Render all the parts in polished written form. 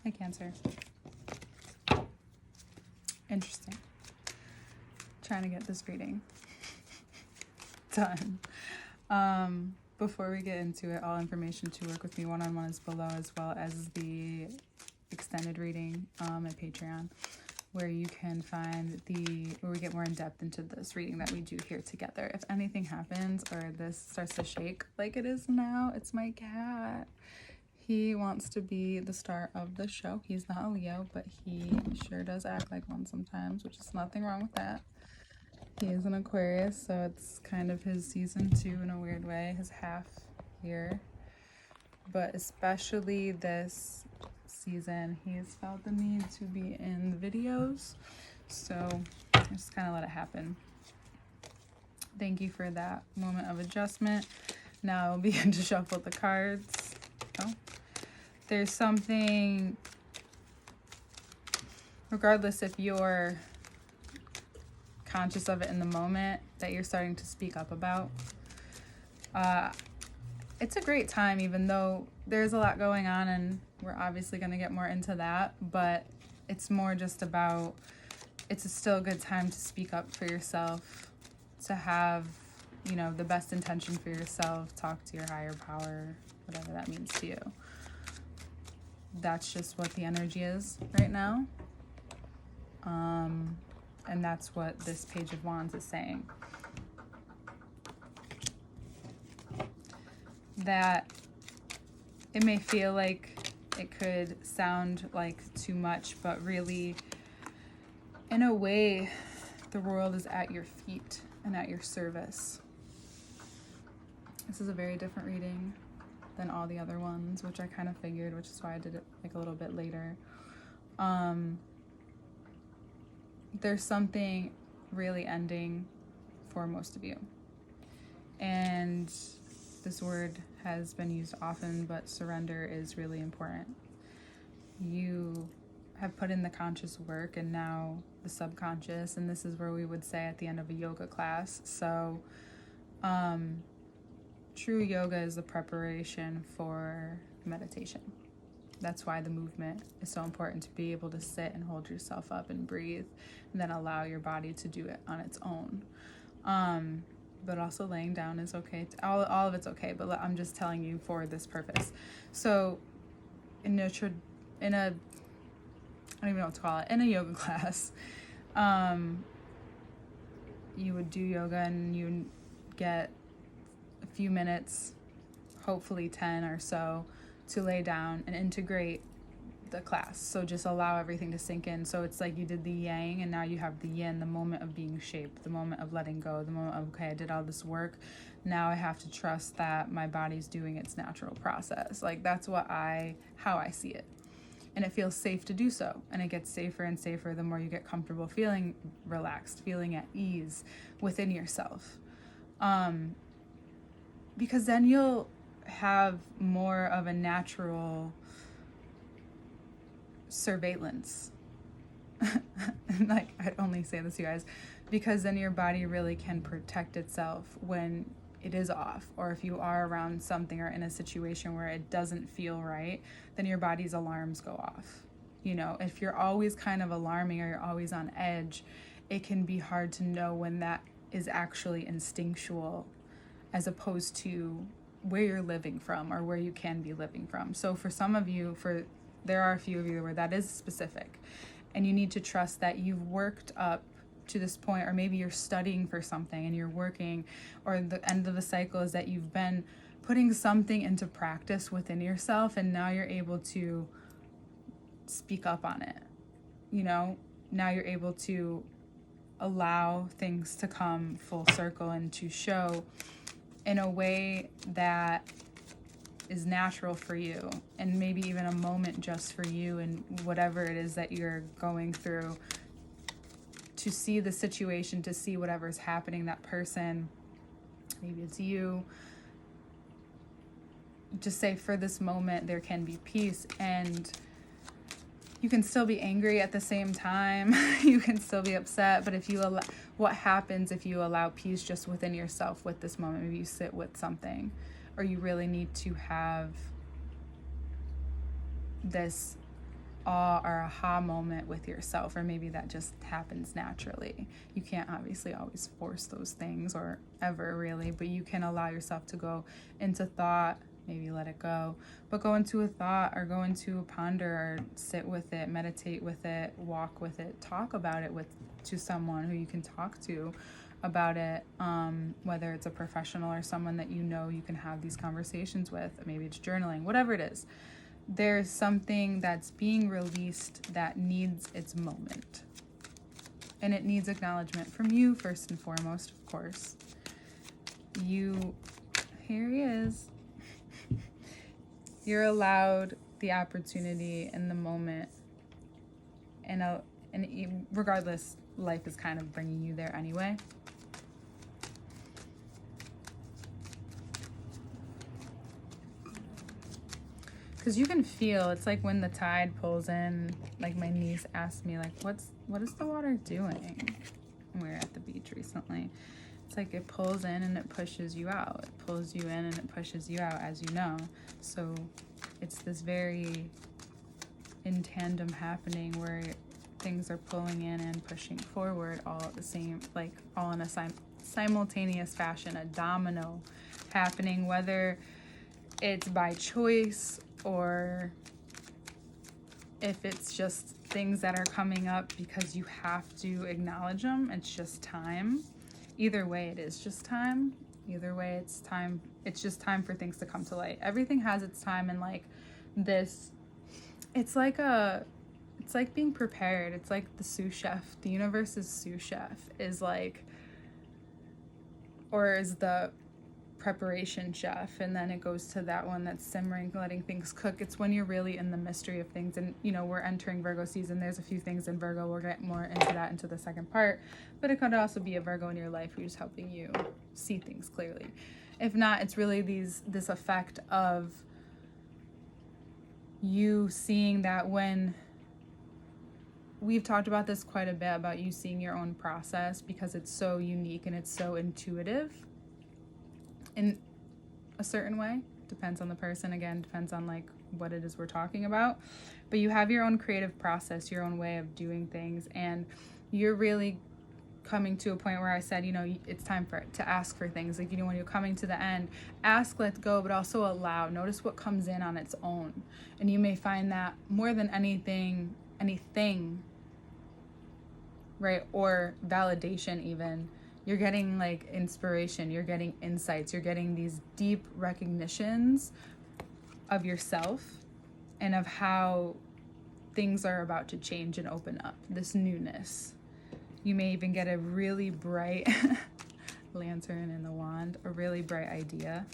Hi, Cancer. Interesting. Trying to get this reading done. Before we get into it, all information to work with me one-on-one is below, as well as the extended reading at Patreon, where you can find where we get more in depth into this reading that we do here together. If anything happens or this starts to shake like it is now, it's my cat. He wants to be the star of the show. He's not a Leo, but he sure does act like one sometimes, which is nothing wrong with that. He is an Aquarius, so it's kind of his season too in a weird way, his half year. But especially this season, he's felt the need to be in the videos, so I just kind of let it happen. Thank you for that moment of adjustment. Now I'll begin to shuffle the cards. Oh. There's something, regardless if you're conscious of it in the moment, that you're starting to speak up about. It's a great time, even though there's a lot going on, and we're obviously going to get more into that, but it's more just about, it's still a good time to speak up for yourself, to have, you know, the best intention for yourself, talk to your higher power, whatever that means to you. That's just what the energy is right now. And that's what this Page of Wands is saying. That it may feel like it could sound like too much, but really, in a way, the world is at your feet and at your service. This is a very different reading than all the other ones, which I kind of figured, which is why I did it like a little bit later. There's something really ending for most of you. And this word has been used often, but surrender is really important. You have put in the conscious work and now the subconscious, and this is where we would say at the end of a yoga class. So, true yoga is the preparation for meditation. That's why the movement is so important, to be able to sit and hold yourself up and breathe, and then allow your body to do it on its own. But also laying down is okay. All of it's okay, but I'm just telling you for this purpose. So in a I don't even know what to call it, in a yoga class, you would do yoga and you get a few minutes, hopefully 10 or so, to lay down and integrate the class. So just allow everything to sink in. So it's like you did the yang and now you have the yin, the moment of being shaped, the moment of letting go, the moment of, okay, I did all this work. Now I have to trust that my body's doing its natural process. Like that's how I see it. And it feels safe to do so. And it gets safer and safer the more you get comfortable feeling relaxed, feeling at ease within yourself. Because then you'll have more of a natural surveillance. Like, I'd only say this, you guys, because then your body really can protect itself when it is off, or if you are around something or in a situation where it doesn't feel right, then your body's alarms go off. You know, if you're always kind of alarming or you're always on edge, it can be hard to know when that is actually instinctual as opposed to where you're living from or where you can be living from. So for some of you, there are a few of you where that is specific, and you need to trust that you've worked up to this point, or maybe you're studying for something and you're working, or the end of the cycle is that you've been putting something into practice within yourself, and now you're able to speak up on it. You know, now you're able to allow things to come full circle and to show in a way that is natural for you, and maybe even a moment just for you and whatever it is that you're going through, to see the situation, to see whatever's happening, that person, maybe it's you. Just say, for this moment, there can be peace, and you can still be angry at the same time. You can still be upset, but if you allow, what happens if you allow peace just within yourself with this moment? Maybe you sit with something, or you really need to have this awe or aha moment with yourself, or maybe that just happens naturally. You can't obviously always force those things, or ever really, but you can allow yourself to go into thought, maybe let it go, but go into a thought or go into a ponder or sit with it, meditate with it, walk with it, talk about it to someone who you can talk to about it, whether it's a professional or someone that you can have these conversations with. Maybe it's journaling, whatever it is. There's something that's being released that needs its moment, and it needs acknowledgement from you first and foremost, of course. Here he is. You're allowed the opportunity and the moment, and regardless, life is kind of bringing you there anyway. Because you can feel, it's like when the tide pulls in, like my niece asked me, like, what is the water doing? We were at the beach recently. It's like it pulls in and it pushes you out. It pulls you in and it pushes you out, as you know. So it's this very in tandem happening where things are pulling in and pushing forward all at the same, like all in a simultaneous fashion, a domino happening, whether it's by choice or if it's just things that are coming up because you have to acknowledge them. It's just time. Either way, it is just time. Either way, it's time. It's just time for things to come to light. Everything has its time, and like this, it's like being prepared. It's like the sous chef. The universe's sous chef is like, or is the preparation chef, and then it goes to that one that's simmering, letting things cook. It's when you're really in the mystery of things, and we're entering Virgo season. There's a few things in Virgo. We'll get more into that into the second part, but it could also be a Virgo in your life who's helping you see things clearly. If not, it's really this effect of you seeing that, when we've talked about this quite a bit, about you seeing your own process, because it's so unique and it's so intuitive in a certain way. Depends on the person, again, depends on like what it is we're talking about, but you have your own creative process, your own way of doing things, and you're really coming to a point where I said, it's time to ask for things. Like, when you're coming to the end, ask, let go, but also allow. Notice what comes in on its own, and you may find that more than anything, right, or validation even, you're getting like inspiration, you're getting insights, you're getting these deep recognitions of yourself and of how things are about to change and open up, this newness. You may even get a really bright lantern and the wand, a really bright idea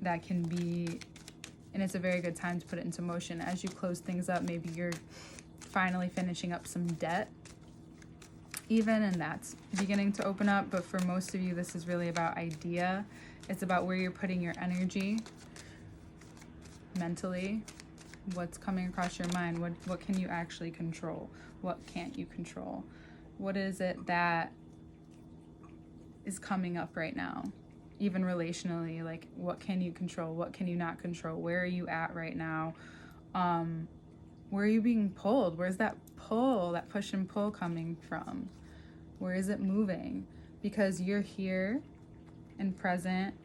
that can be, and it's a very good time to put it into motion. As you close things up, maybe you're finally finishing up some debt even, and that's beginning to open up. But for most of you, this is really about idea. It's about where you're putting your energy mentally, what's coming across your mind, what can you actually control, what can't you control, what is it that is coming up right now, even relationally, like what can you control, what can you not control, where are you at right now, where are you being pulled, where's that pull, that push and pull coming from, where is it moving, because you're here and present,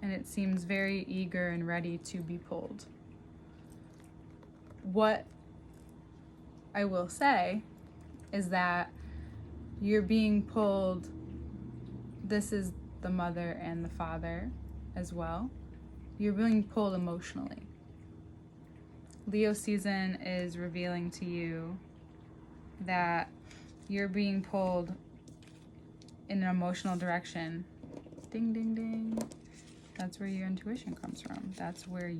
and it seems very eager and ready to be pulled. What I will say is that you're being pulled, this is the mother and the father as well, you're being pulled emotionally. Leo season is revealing to you that you're being pulled in an emotional direction. Ding, ding, ding. That's where your intuition comes from. That's where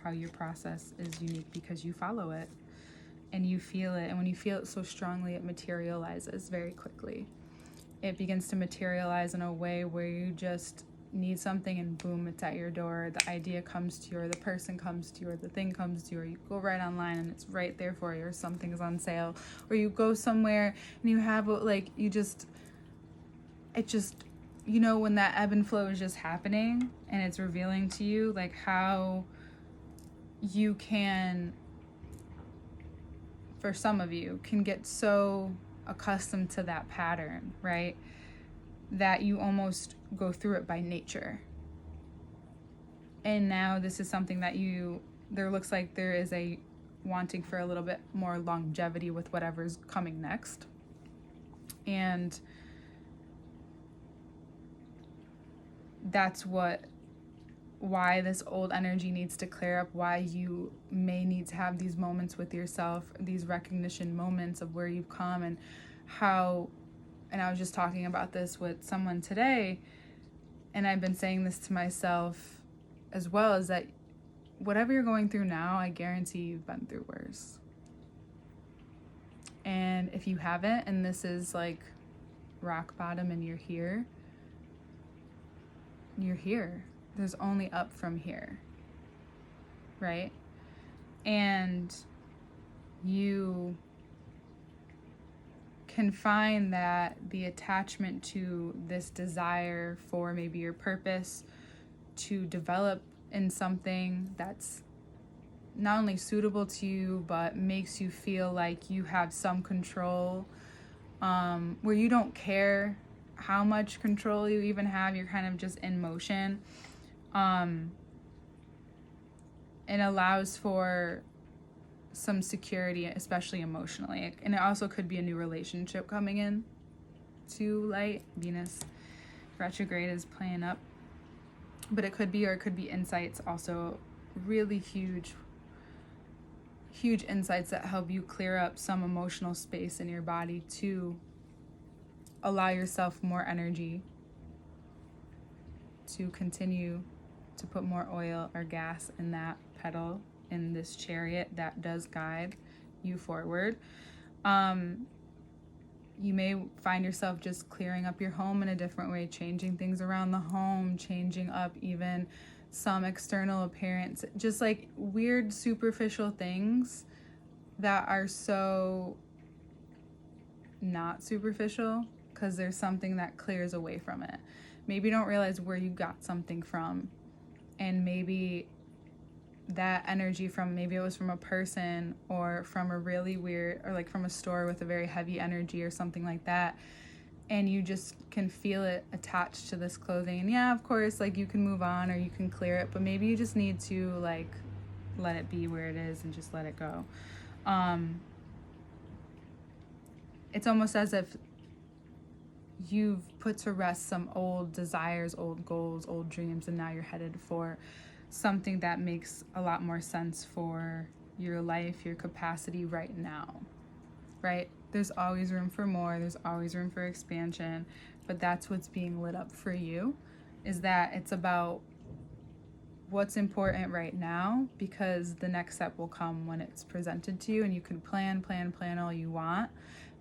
how your process is unique, because you follow it and you feel it. And when you feel it so strongly, it materializes very quickly. It begins to materialize in a way where you just need something and boom, it's at your door. The idea comes to you, or the person comes to you, or the thing comes to you, or you go right online and it's right there for you, or something's on sale, or you go somewhere and you have when that ebb and flow is just happening and it's revealing to you like how you can, for some of you, can get so accustomed to that pattern, right? That you almost go through it by nature. And now this is something that there looks like there is a wanting for a little bit more longevity with whatever's coming next. And that's why this old energy needs to clear up, why you may need to have these moments with yourself, these recognition moments of where you've come and how, and I was just talking about this with someone today, and I've been saying this to myself as well, is that whatever you're going through now, I guarantee you've been through worse. And if you haven't, and this is like rock bottom and you're here. There's only up from here, right? And you can find that the attachment to this desire for maybe your purpose to develop in something that's not only suitable to you, but makes you feel like you have some control, where you don't care how much control you even have, you're kind of just in motion. It allows for some security, especially emotionally. And it also could be a new relationship coming in to light. Venus retrograde is playing up. But it could be insights, also really huge insights that help you clear up some emotional space in your body to allow yourself more energy to continue to put more oil or gas in that pedal, in this chariot that does guide you forward. You may find yourself just clearing up your home in a different way, changing things around the home, changing up even some external appearance, just like weird superficial things that are so not superficial, because there's something that clears away from it. Maybe you don't realize where you got something from, and maybe that energy maybe it was from a person or from a really weird, or like from a store with a very heavy energy or something like that, and you just can feel it attached to this clothing. And yeah, of course, like you can move on or you can clear it, but maybe you just need to like let it be where it is and just let it go. It's almost as if you've put to rest some old desires, old goals, old dreams, and now you're headed for something that makes a lot more sense for your life, your capacity right now, right? There's always room for more, there's always room for expansion, but that's what's being lit up for you, is that it's about what's important right now, because the next step will come when it's presented to you, and you can plan all you want,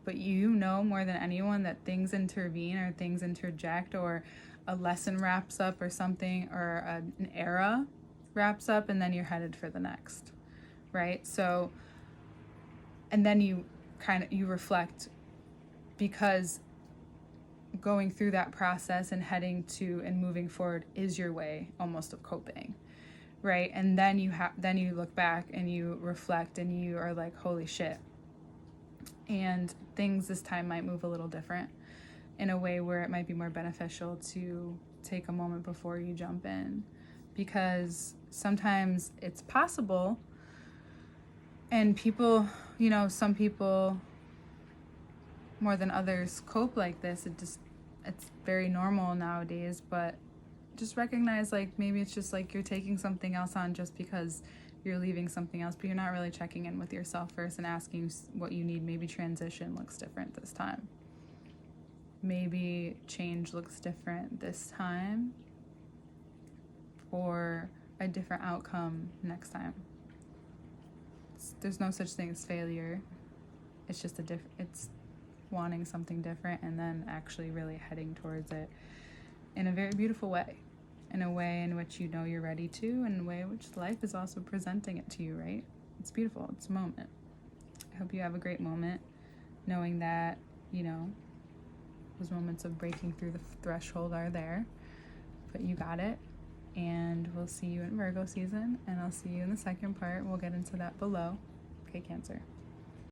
but you know more than anyone that things intervene or things interject, or a lesson wraps up or something, or an era wraps up, and then you're headed for the next, right? So, and then you reflect, because going through that process and heading to and moving forward is your way almost of coping, right? And then you look back and you reflect and you are like, holy shit. And things this time might move a little different, in a way where it might be more beneficial to take a moment before you jump in, because sometimes it's possible, and people, some people more than others cope like this. It's very normal nowadays, but just recognize, like, maybe it's just like you're taking something else on just because you're leaving something else, but you're not really checking in with yourself first and asking what you need. Maybe transition looks different this time. Maybe change looks different this time, or a different outcome next time. There's no such thing as failure. It's just it's wanting something different and then actually really heading towards it in a very beautiful way, in a way in which you know you're ready to, in a way in which life is also presenting it to you, right? It's beautiful. It's a moment. I hope you have a great moment, knowing that, those moments of breaking through the threshold are there, but you got it. And we'll see you in Virgo season, and I'll see you in the second part. We'll get into that below. Okay, Cancer.